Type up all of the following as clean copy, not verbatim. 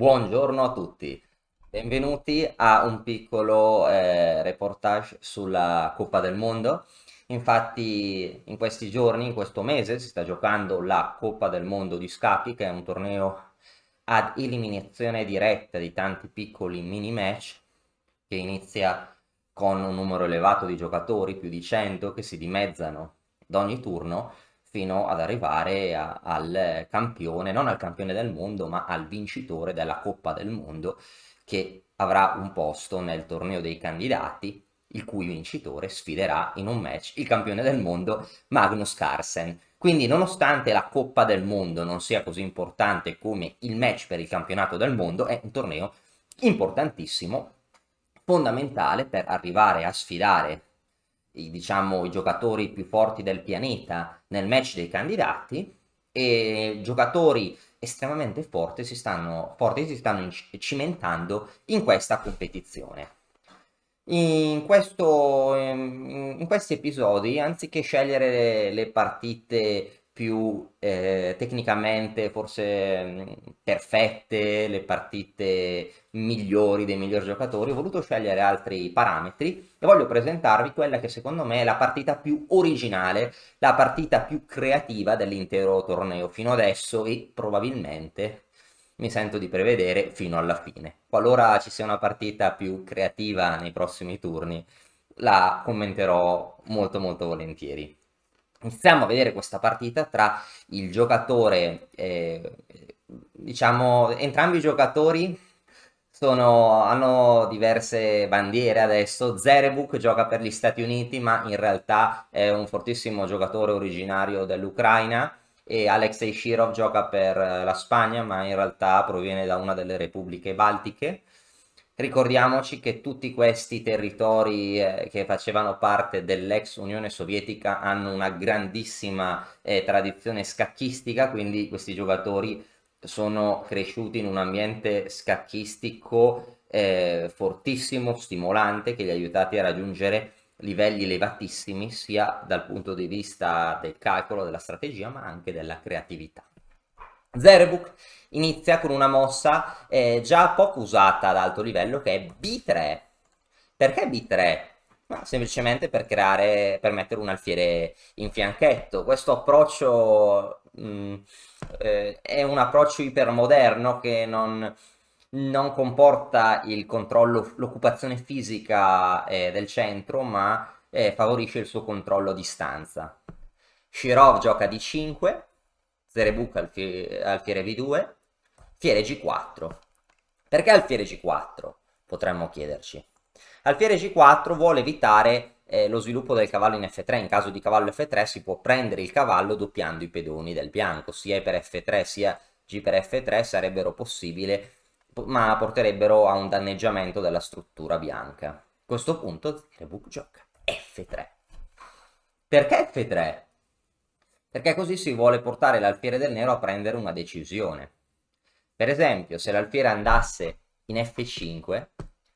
Buongiorno a tutti, benvenuti a un piccolo reportage sulla Coppa del Mondo. Infatti, in questi giorni, in questo mese, si sta giocando la Coppa del Mondo di scacchi, che è un torneo ad eliminazione diretta di tanti piccoli mini match, che inizia con un numero elevato di giocatori, più di 100, che si dimezzano ad ogni turno fino ad arrivare al campione, non al campione del mondo, ma al vincitore della Coppa del Mondo, che avrà un posto nel torneo dei candidati, il cui vincitore sfiderà in un match il campione del mondo Magnus Carlsen. Quindi, nonostante la Coppa del Mondo non sia così importante come il match per il campionato del mondo, è un torneo importantissimo, fondamentale per arrivare a sfidare i giocatori più forti del pianeta nel match dei candidati, e giocatori estremamente forti si stanno cimentando in questa competizione. In questi episodi, anziché scegliere le partite più tecnicamente forse perfette, le partite migliori dei migliori giocatori, ho voluto scegliere altri parametri e voglio presentarvi quella che secondo me è la partita più originale, la partita più creativa dell'intero torneo fino adesso e probabilmente mi sento di prevedere fino alla fine. Qualora ci sia una partita più creativa nei prossimi turni, la commenterò molto molto volentieri. Iniziamo a vedere questa partita tra il giocatore, diciamo, entrambi i giocatori hanno diverse bandiere adesso. Zerebuk gioca per gli Stati Uniti, ma in realtà è un fortissimo giocatore originario dell'Ucraina, e Alexei Shirov gioca per la Spagna, ma in realtà proviene da una delle repubbliche baltiche. Ricordiamoci che tutti questi territori che facevano parte dell'ex Unione Sovietica hanno una grandissima tradizione scacchistica, quindi questi giocatori sono cresciuti in un ambiente scacchistico fortissimo, stimolante, che li ha aiutati a raggiungere livelli elevatissimi sia dal punto di vista del calcolo, della strategia, ma anche della creatività. Zerebuk inizia con una mossa già poco usata ad alto livello, che è B3. Perché B3? Ma semplicemente per mettere un alfiere in fianchetto. Questo approccio è un approccio ipermoderno che non comporta il controllo, l'occupazione fisica del centro, ma favorisce il suo controllo a distanza. Shirov gioca D5, Zerebuk alfiere V2, fiere G4. Perché alfiere G4? Potremmo chiederci. Alfiere G4 vuole evitare lo sviluppo del cavallo in F3. In caso di cavallo F3 si può prendere il cavallo doppiando i pedoni del bianco. Sia E per F3 sia G per F3 sarebbero possibili, ma porterebbero a un danneggiamento della struttura bianca. A questo punto Zerebuk gioca F3. Perché F3? Perché così si vuole portare l'alfiere del nero a prendere una decisione. Per esempio, se l'alfiere andasse in F5,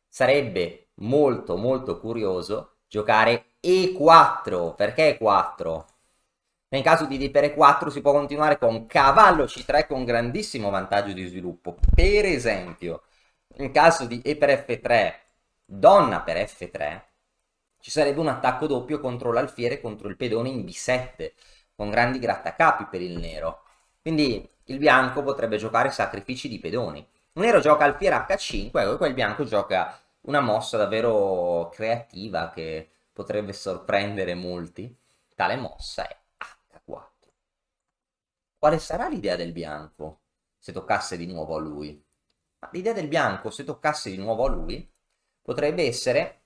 sarebbe molto molto curioso giocare E4. Perché E4? Nel caso di D per E4 si può continuare con cavallo C3 con grandissimo vantaggio di sviluppo. Per esempio, in caso di E per F3, donna per F3, ci sarebbe un attacco doppio contro l'alfiere, contro il pedone in B7, con grandi grattacapi per il nero. Quindi il bianco potrebbe giocare sacrifici di pedoni. Il nero gioca alfiere H5, e poi il bianco gioca una mossa davvero creativa che potrebbe sorprendere molti. Tale mossa è H4. Quale sarà l'idea del bianco se toccasse di nuovo a lui? Ma l'idea del bianco, se toccasse di nuovo a lui, potrebbe essere,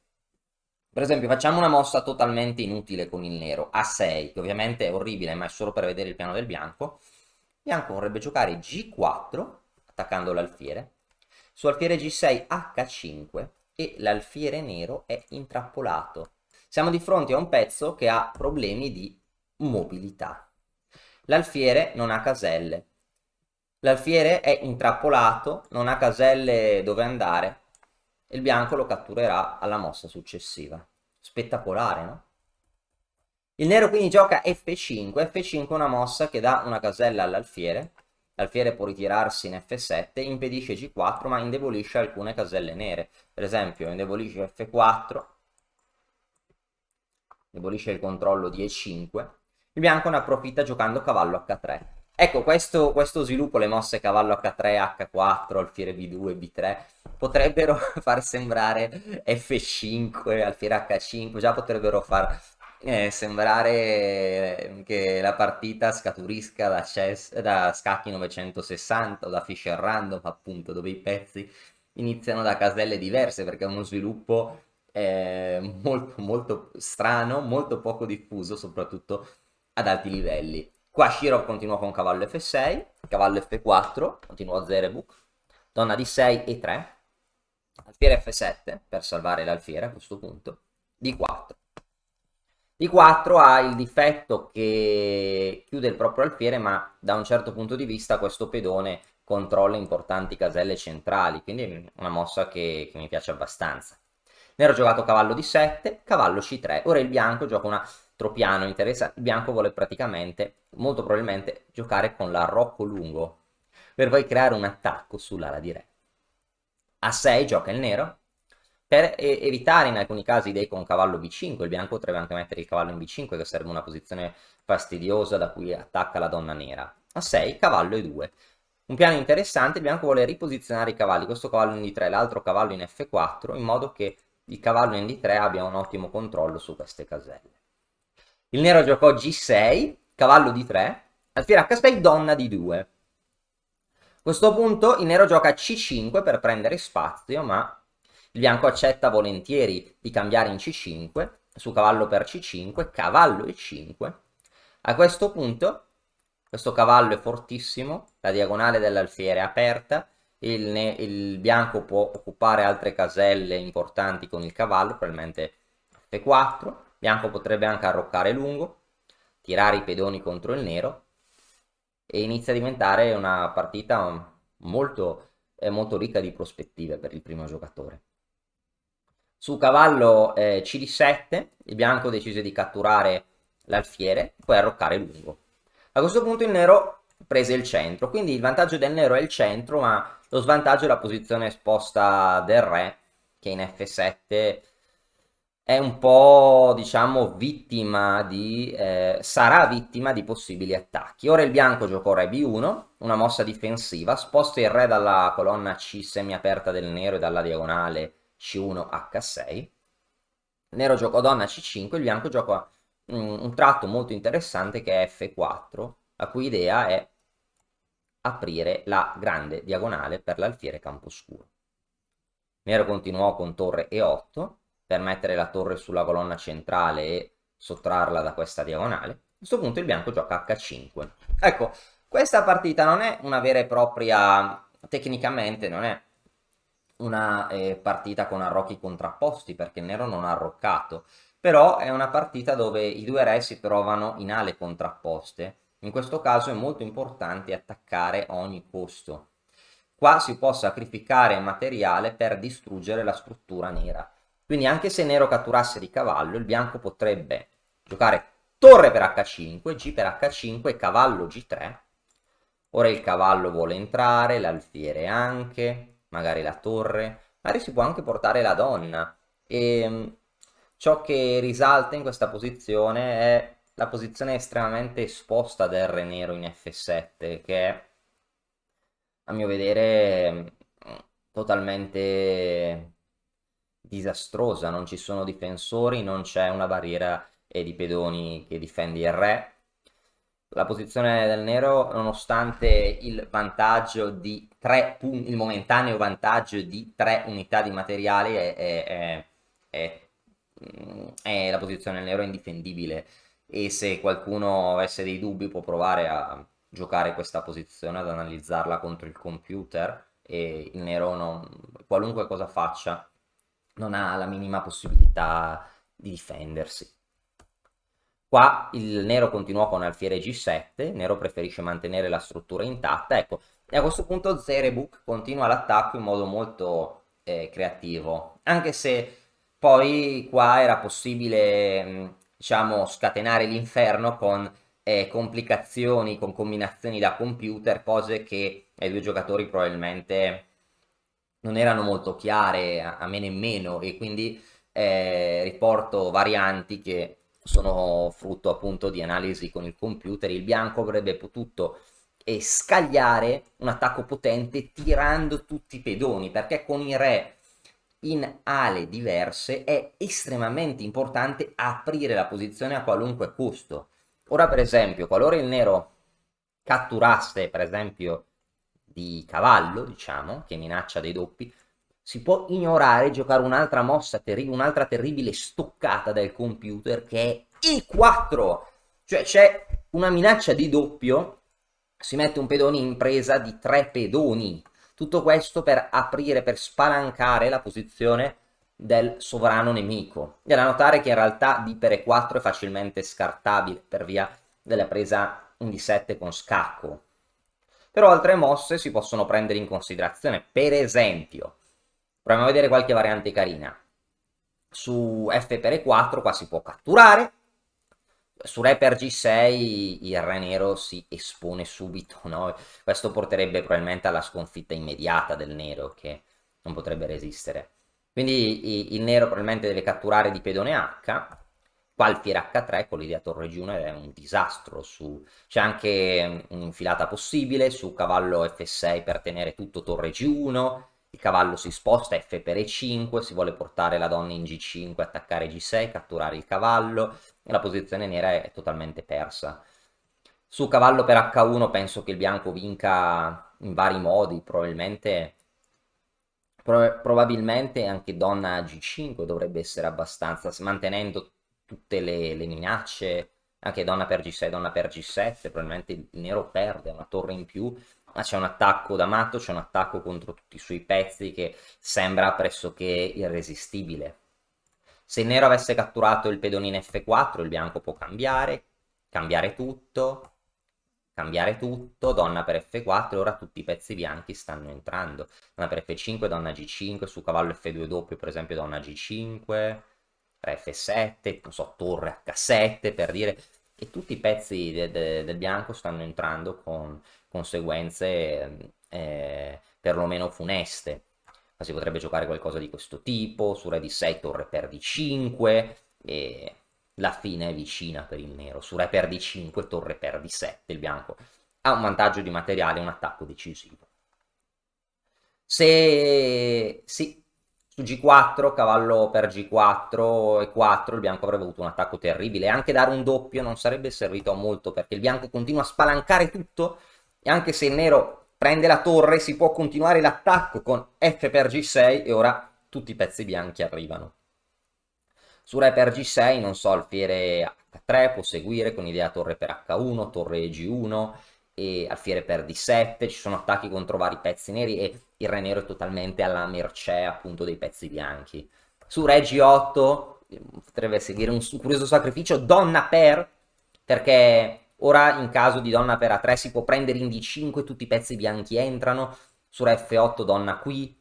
per esempio, facciamo una mossa totalmente inutile con il nero, A6, che ovviamente è orribile, ma è solo per vedere il piano del bianco. Il bianco vorrebbe giocare G4, attaccando l'alfiere, su alfiere G6 H5, e l'alfiere nero è intrappolato. Siamo di fronte a un pezzo che ha problemi di mobilità. L'alfiere non ha caselle. L'alfiere è intrappolato, non ha caselle dove andare, e il bianco lo catturerà alla mossa successiva. Spettacolare, no? Il nero quindi gioca F5. F5 è una mossa che dà una casella all'alfiere l'alfiere può ritirarsi in F7, impedisce G4 ma indebolisce alcune caselle nere. Per esempio indebolisce F4, indebolisce il controllo di E5, il bianco ne approfitta giocando cavallo H3. Ecco, questo sviluppo, le mosse cavallo H3, H4, alfiere B2, B3, potrebbero far sembrare F5, alfiere H5, già potrebbero far sembrare che la partita scaturisca da scacchi 960 o da Fischer Random, appunto, dove i pezzi iniziano da caselle diverse, perché è uno sviluppo molto, molto strano, molto poco diffuso, soprattutto ad alti livelli. Qua Shirov continua con cavallo F6, cavallo F4, continua Zerebuk, donna D6 e 3, alfiere F7 per salvare l'alfiere a questo punto, D4. D4 ha il difetto che chiude il proprio alfiere, ma da un certo punto di vista questo pedone controlla importanti caselle centrali, quindi è una mossa che mi piace abbastanza. Nero ha giocato cavallo D7, cavallo C3, ora il bianco gioca un altro piano interessante, il bianco vuole praticamente, molto probabilmente, giocare con l'arrocco lungo, per poi creare un attacco sull'ala di re. A6 gioca il nero, per evitare in alcuni casi dei con cavallo B5, il bianco potrebbe anche mettere il cavallo in B5 che sarebbe una posizione fastidiosa da cui attacca la donna nera. A6 cavallo E2. Un piano interessante, il bianco vuole riposizionare i cavalli, questo cavallo in D3 l'altro cavallo in F4, in modo che il cavallo in D3 abbia un ottimo controllo su queste caselle. Il nero giocò G6, cavallo D3, alfiere H6, donna D2. A questo punto il nero gioca C5 per prendere spazio, ma il bianco accetta volentieri di cambiare in C5, su cavallo per C5, cavallo E5. A questo punto, questo cavallo è fortissimo, la diagonale dell'alfiere è aperta, il bianco può occupare altre caselle importanti con il cavallo, probabilmente F4, il bianco potrebbe anche arroccare lungo, tirare i pedoni contro il nero, e inizia a diventare una partita molto, molto ricca di prospettive per il primo giocatore. Su cavallo CD7 il bianco decise di catturare l'alfiere e poi arroccare lungo. A questo punto il nero prese il centro, quindi il vantaggio del nero è il centro, ma lo svantaggio è la posizione esposta del re, che in F7 è un po', diciamo, sarà vittima di possibili attacchi. Ora il bianco giocò re B1, una mossa difensiva, sposta il re dalla colonna C semiaperta del nero e dalla diagonale C1 H6. Il nero giocò donna C5, il bianco gioca un tratto molto interessante che è F4, la cui idea è aprire la grande diagonale per l'alfiere camposcuro. Nero continuò con torre E8 per mettere la torre sulla colonna centrale e sottrarla da questa diagonale. A questo punto il bianco gioca H5. Ecco, questa partita non è una vera e propria, tecnicamente non è una partita con arrocchi contrapposti perché il nero non ha arroccato, però è una partita dove i due re si trovano in ale contrapposte. In questo caso è molto importante attaccare a ogni costo. Qua si può sacrificare materiale per distruggere la struttura nera. Quindi anche se nero catturasse di cavallo, il bianco potrebbe giocare torre per H5, G per H5 e cavallo G3. Ora il cavallo vuole entrare, l'alfiere anche, magari la torre, magari si può anche portare la donna. E ciò che risalta in questa posizione è la posizione estremamente esposta del re nero in F7, che è a mio vedere totalmente disastrosa, non ci sono difensori, non c'è una barriera di pedoni che difende il re. La posizione del nero, nonostante il vantaggio di 3 punti, il momentaneo vantaggio di 3 unità di materiali, la posizione del nero è indifendibile. E se qualcuno avesse dei dubbi può provare a giocare questa posizione, ad analizzarla contro il computer, e il nero qualunque cosa faccia non ha la minima possibilità di difendersi. Qua il nero continuò con alfiere G7, il nero preferisce mantenere la struttura intatta, ecco, e a questo punto Zerebuk continua l'attacco in modo molto creativo, anche se poi qua era possibile, diciamo, scatenare l'inferno con complicazioni con combinazioni da computer, cose che ai due giocatori probabilmente non erano molto chiare, a me nemmeno, e quindi riporto varianti che sono frutto appunto di analisi con il computer. Il bianco avrebbe potuto scagliare un attacco potente tirando tutti i pedoni, perché con i re in ale diverse è estremamente importante aprire la posizione a qualunque costo. Ora, per esempio, qualora il nero catturasse, per esempio, di cavallo, diciamo, che minaccia dei doppi, si può ignorare e giocare un'altra mossa terribile, un'altra terribile stoccata del computer che è E4. Cioè c'è una minaccia di doppio, si mette un pedone in presa di 3 pedoni. Tutto questo per aprire, per spalancare la posizione del sovrano nemico. E da notare che in realtà d per E4 è facilmente scartabile per via della presa in D7 con scacco. Però altre mosse si possono prendere in considerazione. Per esempio, proviamo a vedere qualche variante carina. Su F per E4 qua si può catturare. Su Re per G6 il Re nero si espone subito, no? Questo porterebbe probabilmente alla sconfitta immediata del nero, che non potrebbe resistere. Quindi il nero probabilmente deve catturare di pedone H. Qua alfiere H3 con l'idea torre G1 è un disastro. C'è anche un'infilata possibile su cavallo F6 per tenere tutto torre G1. Il cavallo si sposta, F per E5, si vuole portare la donna in G5, attaccare G6, catturare il cavallo. La posizione nera è totalmente persa. Su cavallo per H1 penso che il bianco vinca in vari modi, probabilmente anche donna G5 dovrebbe essere abbastanza, mantenendo tutte le minacce, anche donna per G6, donna per G7, probabilmente il nero perde, una torre in più, ma c'è un attacco da matto, c'è un attacco contro tutti i suoi pezzi che sembra pressoché irresistibile. Se il nero avesse catturato il pedone in F4, il bianco può cambiare tutto, donna per F4, ora tutti i pezzi bianchi stanno entrando. Donna per F5, donna G5, su cavallo F2 doppio, per esempio donna G5, re F7, non so, torre H7 per dire, e tutti i pezzi del bianco stanno entrando con conseguenze perlomeno funeste. Ma si potrebbe giocare qualcosa di questo tipo, su re d6, torre per d5, e la fine è vicina per il nero. Su re per d5, torre per d7, il bianco ha un vantaggio di materiale, un attacco decisivo. Se sì, su G4, cavallo per G4 e 4, il bianco avrebbe avuto un attacco terribile. Anche dare un doppio non sarebbe servito a molto, perché il bianco continua a spalancare tutto, e anche se il nero prende la torre si può continuare l'attacco con F per G6 e ora tutti i pezzi bianchi arrivano. Su re per G6, non so, alfiere H3 può seguire con idea torre per H1, torre G1 e alfiere per D7, ci sono attacchi contro vari pezzi neri e il re nero è totalmente alla mercé appunto dei pezzi bianchi. Su re G8 potrebbe seguire un curioso sacrificio, donna per, perché ora in caso di donna per A3 si può prendere in D5, tutti i pezzi bianchi entrano, su re F8 donna qui,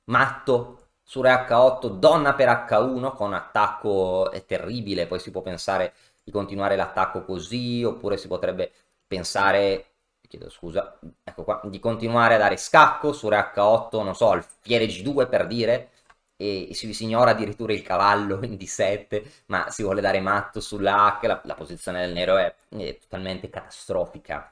matto, su re H8 donna per H1 con attacco terribile, poi si può pensare di continuare l'attacco così, oppure si potrebbe pensare, chiedo scusa, ecco qua, di continuare a dare scacco su re H8, non so, alfiere G2 per dire, e si ignora addirittura il cavallo in D7, ma si vuole dare matto sulla H, la posizione del nero è totalmente catastrofica.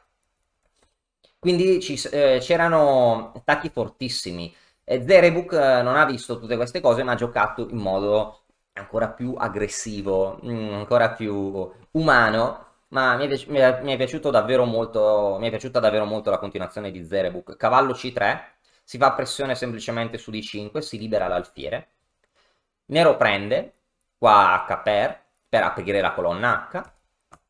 Quindi c'erano attacchi fortissimi. Zerebuk non ha visto tutte queste cose, ma ha giocato in modo ancora più aggressivo, ancora più umano. Ma mi è piaciuto davvero molto, mi è piaciuta davvero molto la continuazione di Zerebuk. Cavallo C3, si fa pressione semplicemente su D5, si libera l'alfiere. Nero prende, qua H per aprire la colonna H,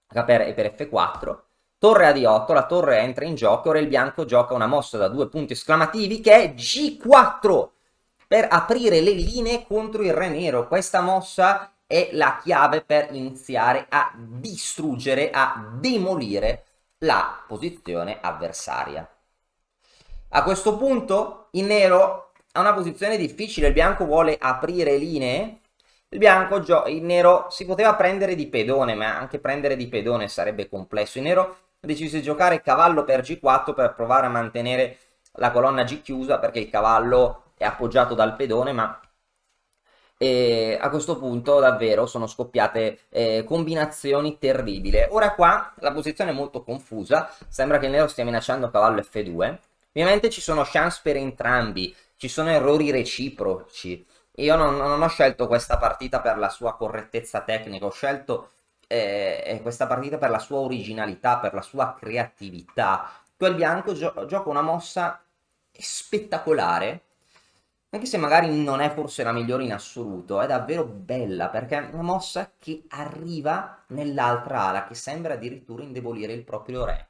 H per e per F4. Torre a D8, la torre entra in gioco, ora il bianco gioca una mossa da 2 punti esclamativi che è G4 per aprire le linee contro il re nero. Questa mossa è la chiave per iniziare a distruggere, a demolire la posizione avversaria. A questo punto il nero ha una posizione difficile, il bianco vuole aprire linee Il nero si poteva prendere di pedone, ma anche prendere di pedone sarebbe complesso. Il nero decise di giocare cavallo per G4 per provare a mantenere la colonna G chiusa, perché il cavallo è appoggiato dal pedone, ma a questo punto davvero sono scoppiate combinazioni terribili. Ora qua la posizione è molto confusa, sembra che il nero stia minacciando cavallo F2. Ovviamente ci sono chance per entrambi, ci sono errori reciproci. Io non ho scelto questa partita per la sua correttezza tecnica, ho scelto questa partita per la sua originalità, per la sua creatività. Qui il bianco gioca una mossa spettacolare, anche se magari non è forse la migliore in assoluto, è davvero bella perché è una mossa che arriva nell'altra ala, che sembra addirittura indebolire il proprio re.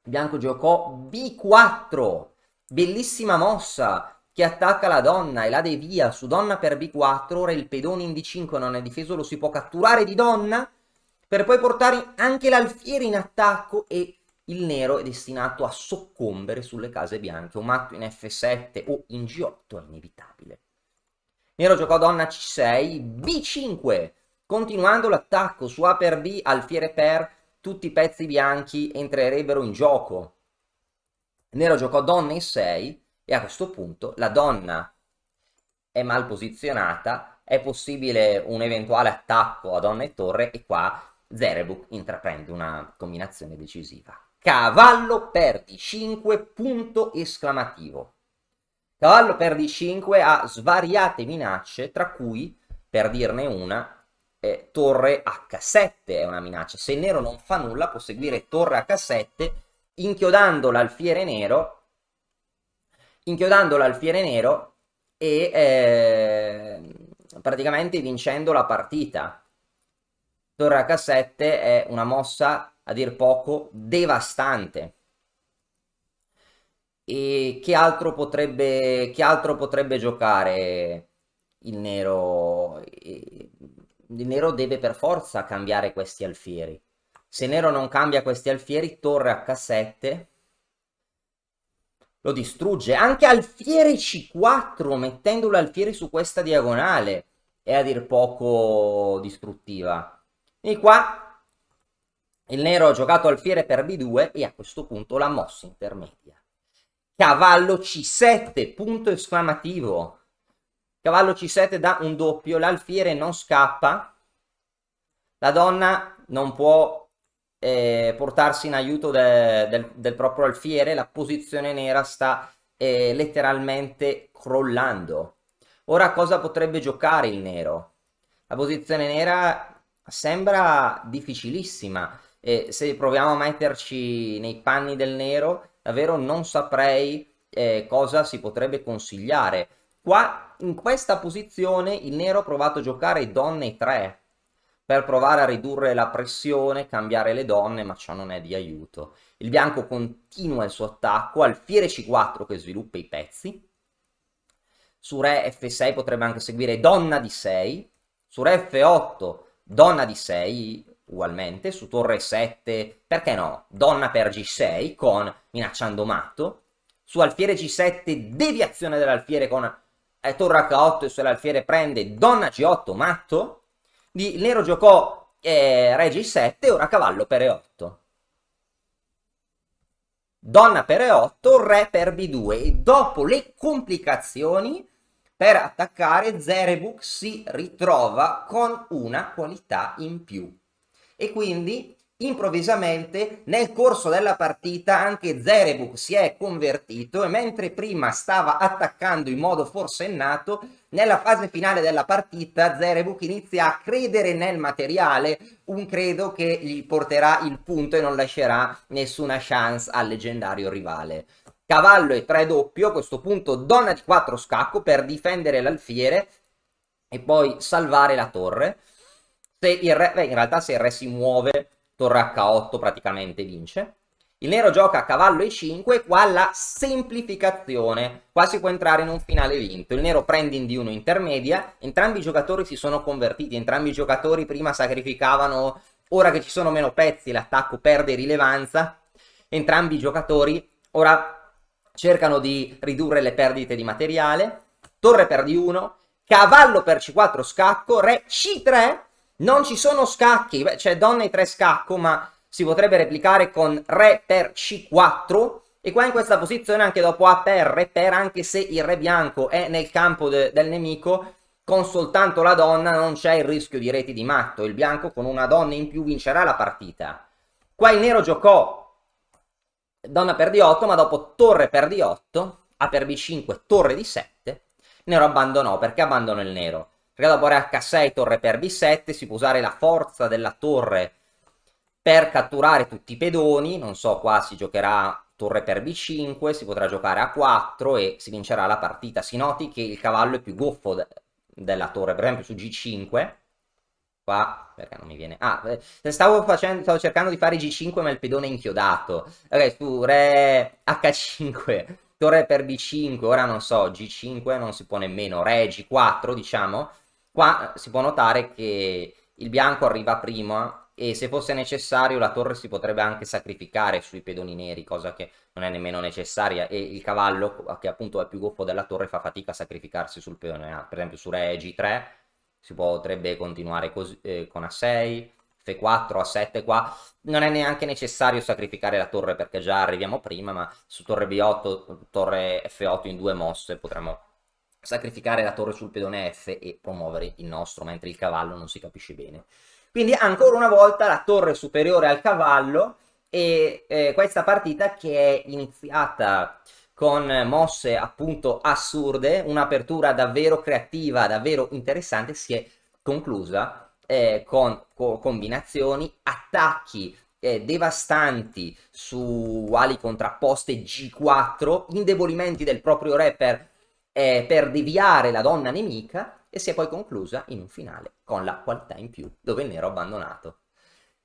Il bianco giocò B4, bellissima mossa che attacca la donna e la devia su donna per B4. Ora il pedone in D5 non è difeso, lo si può catturare di donna per poi portare anche l'alfiere in attacco, e il nero è destinato a soccombere sulle case bianche. Un matto in F7 o in G8 è inevitabile. Nero giocò donna C6, B5, continuando l'attacco su A per B, alfiere per, tutti i pezzi bianchi entrerebbero in gioco. Nero giocò donna E6 e a questo punto la donna è mal posizionata, è possibile un eventuale attacco a donna e torre, e qua Zerebuk intraprende una combinazione decisiva. Cavallo per D5, punto esclamativo. Cavallo per D5 ha svariate minacce, tra cui, per dirne una, torre H7 è una minaccia. Se il nero non fa nulla può seguire torre H7 inchiodando l'alfiere nero e praticamente vincendo la partita. Torre H7 è una mossa a dir poco devastante. E che altro potrebbe giocare il nero? Il nero deve per forza cambiare questi alfieri. Se il nero non cambia questi alfieri, torre H7 lo distrugge. Anche alfiere C4, mettendo l'alfiere su questa diagonale, è a dir poco distruttiva. E qua il nero ha giocato alfiere per B2 e a questo punto la mossa intermedia. Cavallo C7, punto esclamativo. Cavallo C7 dà un doppio, l'alfiere non scappa, la donna non può portarsi in aiuto del proprio alfiere, la posizione nera sta letteralmente crollando. Ora cosa potrebbe giocare il nero? La posizione nera sembra difficilissima, e se proviamo a metterci nei panni del nero, davvero non saprei cosa si potrebbe consigliare. Qua, in questa posizione, il nero ha provato a giocare donne 3 per provare a ridurre la pressione, cambiare le donne, ma ciò non è di aiuto. Il bianco continua il suo attacco, alfiere C4 che sviluppa i pezzi. Su re F6 potrebbe anche seguire donna D6, su re F8 donna D6 ugualmente, su torre 7, perché no, donna per G6 con minacciando matto, su alfiere G7 deviazione dell'alfiere con torre H8, e se l'alfiere prende donna G8 matto. Il nero giocò re G7 e ora cavallo per E8. Donna per E8, re per B2, e dopo le complicazioni per attaccare Zerebuk si ritrova con una qualità in più, e quindi improvvisamente nel corso della partita anche Zerebuk si è convertito, e mentre prima stava attaccando in modo forsennato, nella fase finale della partita Zerebuk inizia a credere nel materiale, un credo che gli porterà il punto e non lascerà nessuna chance al leggendario rivale. Cavallo e 3 doppio, a questo punto donna di 4 scacco per difendere l'alfiere e poi salvare la torre. Se il re, in realtà se il re si muove, torre H8 praticamente vince. Il nero gioca cavallo E5 e qua la semplificazione. Qua si può entrare in un finale vinto. Il nero prende in D1 intermedia, entrambi i giocatori si sono convertiti, entrambi i giocatori prima sacrificavano, ora che ci sono meno pezzi l'attacco perde rilevanza, entrambi i giocatori ora cercano di ridurre le perdite di materiale. Torre per D1, cavallo per C4 scacco, re C3, non ci sono scacchi, c'è donna e 3 scacco, ma si potrebbe replicare con re per C4, e qua in questa posizione anche dopo A per, re per, anche se il re bianco è nel campo del nemico, con soltanto la donna non c'è il rischio di reti di matto, il bianco con una donna in più vincerà la partita. Qua il nero giocò donna per D8, ma dopo torre per D8, A per B5, torre D7, nero abbandonò. Perché abbandonò il nero? Perché dopo re H6, torre per B7, si può usare la forza della torre per catturare tutti i pedoni, non so, qua si giocherà torre per B5, si potrà giocare a 4 e si vincerà la partita. Si noti che il cavallo è più goffo della torre, per esempio su G5, qua, perché non mi viene... stavo cercando di fare G5 ma il pedone è inchiodato. Ok, su re H5, torre per B5, ora non so, G5 non si può nemmeno, re G4 diciamo. Qua si può notare che il bianco arriva prima e se fosse necessario la torre si potrebbe anche sacrificare sui pedoni neri, cosa che non è nemmeno necessaria, e il cavallo, che appunto è più goffo della torre, fa fatica a sacrificarsi sul pedone A. Per esempio su re G3 si potrebbe continuare così, con A6, F4, A7 qua. Non è neanche necessario sacrificare la torre perché già arriviamo prima, ma su torre B8, torre F8 in 2 mosse potremmo sacrificare la torre sul pedone F e promuovere il nostro, mentre il cavallo non si capisce bene. Quindi ancora una volta la torre superiore al cavallo, e questa partita che è iniziata con mosse appunto assurde, un'apertura davvero creativa, davvero interessante, si è conclusa con combinazioni, attacchi devastanti su ali contrapposte G4, indebolimenti del proprio re per deviare la donna nemica, e si è poi conclusa in un finale con la qualità in più, dove il nero ha abbandonato.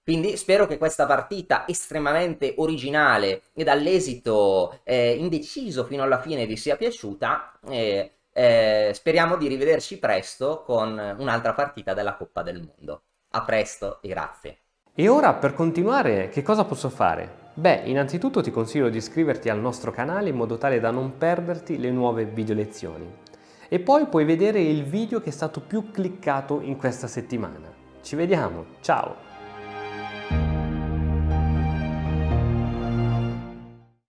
Quindi spero che questa partita estremamente originale e dall'esito indeciso fino alla fine vi sia piaciuta. Speriamo di rivederci presto con un'altra partita della Coppa del Mondo. A presto e grazie. E ora, per continuare, che cosa posso fare? Beh, innanzitutto ti consiglio di iscriverti al nostro canale in modo tale da non perderti le nuove video lezioni. E poi puoi vedere il video che è stato più cliccato in questa settimana. Ci vediamo, ciao!